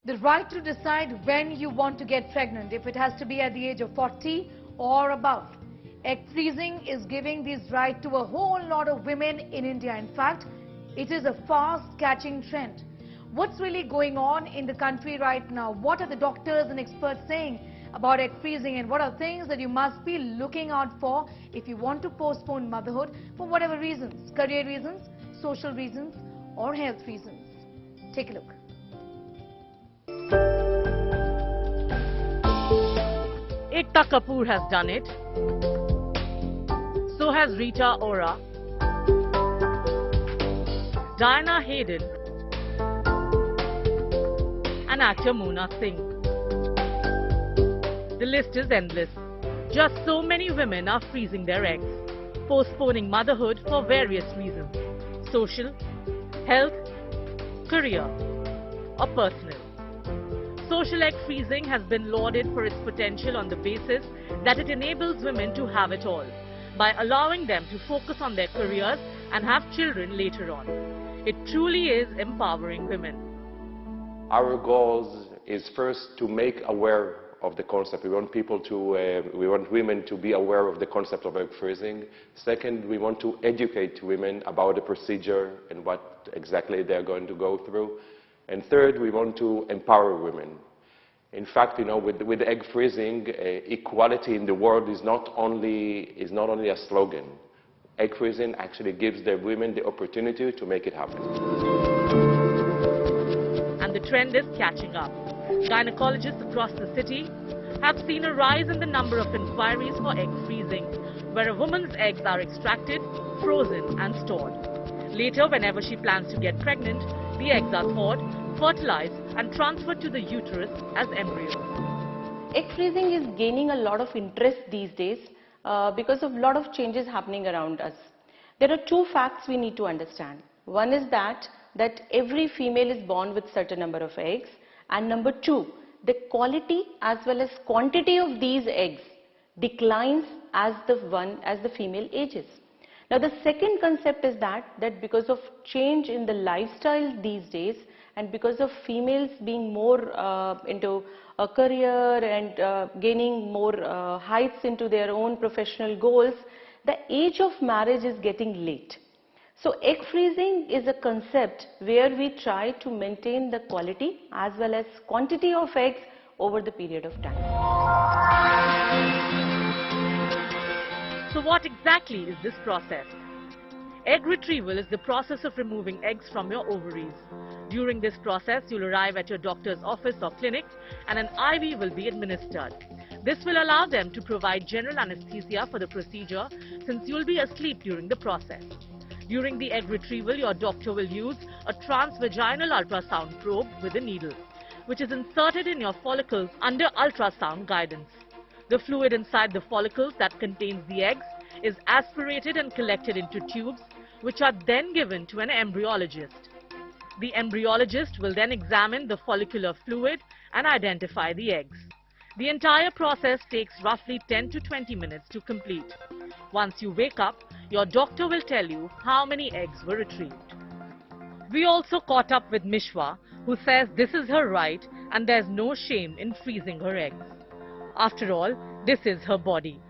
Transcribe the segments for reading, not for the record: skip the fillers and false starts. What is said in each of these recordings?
The right to decide when you want to get pregnant, if it has to be at the age of 40 or above. Egg freezing is giving this right to a whole lot of women in India. In fact, it is a fast-catching trend. What's really going on in the country right now? What are the doctors and experts saying about egg freezing, and what are things that you must be looking out for if you want to postpone motherhood for whatever reasons, career reasons, social reasons or health reasons? Take a look. Ekta Kapoor has done it. So has Rita Ora, Diana Hayden and actor Mona Singh. The list is endless. Just so many women are freezing their eggs, postponing motherhood for various reasons: social, health, career or personal. Social egg freezing has been lauded for its potential on the basis that it enables women to have it all, by allowing them to focus on their careers and have children later on. It truly is empowering women. Our goal is first to make aware of the concept. We want people to, we want women to be aware of the concept of egg freezing. Second, we want to educate women about the procedure and what exactly they're going to go through. And third, we want to empower women. In fact, you know, with egg freezing, equality in the world is not only a slogan. Egg freezing actually gives the women the opportunity to make it happen. And the trend is catching up. Gynecologists across the city have seen a rise in the number of inquiries for egg freezing, where a woman's eggs are extracted, frozen and stored. Later, whenever she plans to get pregnant, the eggs are thawed, fertilized and transferred to the uterus as embryos. Egg freezing is gaining a lot of interest these days because of a lot of changes happening around us. There are two facts we need to understand. One is that every female is born with certain number of eggs, and number two, the quality as well as quantity of these eggs declines as the female ages. Now the second concept is that because of change in the lifestyle these days, and because of females being more into a career and gaining more heights into their own professional goals, the age of marriage is getting late. So egg freezing is a concept where we try to maintain the quality as well as quantity of eggs over the period of time. So what exactly is this process? Egg retrieval is the process of removing eggs from your ovaries. During this process, you'll arrive at your doctor's office or clinic and an IV will be administered. This will allow them to provide general anesthesia for the procedure, since you'll be asleep during the process. During the egg retrieval, your doctor will use a transvaginal ultrasound probe with a needle, which is inserted in your follicles under ultrasound guidance. The fluid inside the follicles that contains the eggs is aspirated and collected into tubes, which are then given to an embryologist. The embryologist will then examine the follicular fluid and identify the eggs. The entire process takes roughly 10 to 20 minutes to complete. Once you wake up, your doctor will tell you how many eggs were retrieved. We also caught up with Mishwa, who says this is her right and there's no shame in freezing her eggs. After all, this is her body.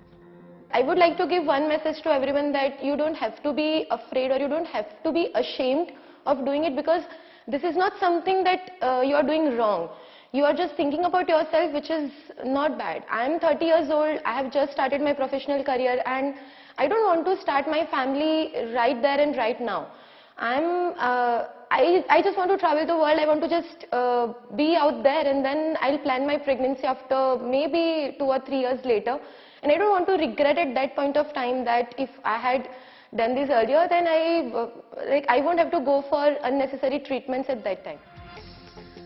I would like to give one message to everyone, that you don't have to be afraid or you don't have to be ashamed of doing it, because this is not something that you are doing wrong. You are just thinking about yourself, which is not bad. I am 30 years old, I have just started my professional career and I don't want to start my family right there and right now. I just want to travel the world. I want to just be out there, and then I'll plan my pregnancy after maybe 2 or 3 years later. And I don't want to regret at that point of time that if I had done this earlier, then I won't have to go for unnecessary treatments at that time.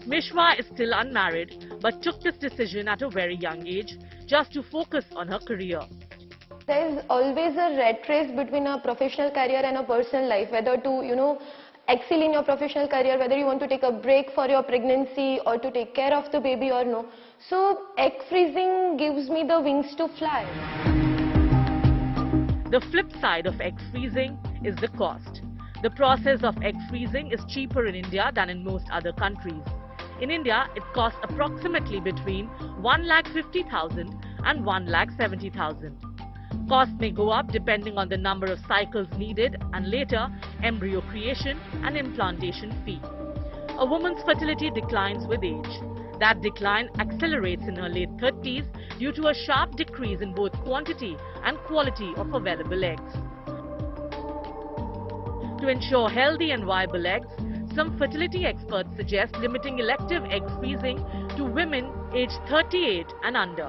Mishwa is still unmarried but took this decision at a very young age just to focus on her career. There is always a rat race between a professional career and a personal life, whether to, excel in your professional career, whether you want to take a break for your pregnancy or to take care of the baby or no. So egg freezing gives me the wings to fly. The flip side of egg freezing is the cost. The process of egg freezing is cheaper in India than in most other countries. In India, it costs approximately between 1,50,000 and 1,70,000. Costs may go up depending on the number of cycles needed and later embryo creation and implantation fee. A woman's fertility declines with age. That decline accelerates in her late 30s due to a sharp decrease in both quantity and quality of available eggs. To ensure healthy and viable eggs, some fertility experts suggest limiting elective egg freezing to women aged 38 and under.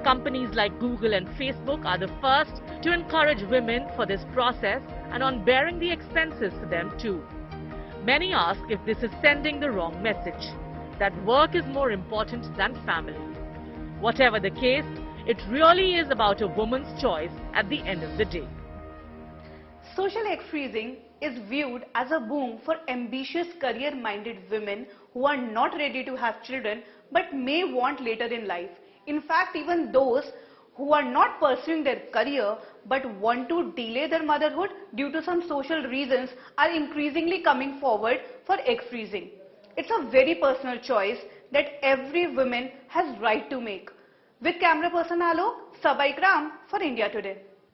Companies like Google and Facebook are the first to encourage women for this process and on bearing the expenses for them too. Many ask if this is sending the wrong message, that work is more important than family. Whatever the case, it really is about a woman's choice at the end of the day. Social egg freezing is viewed as a boom for ambitious career-minded women who are not ready to have children but may want later in life. In fact, even those who are not pursuing their career but want to delay their motherhood due to some social reasons are increasingly coming forward for egg freezing. It's a very personal choice that every woman has right to make. With camera person Alok, Sabai Kram for India Today.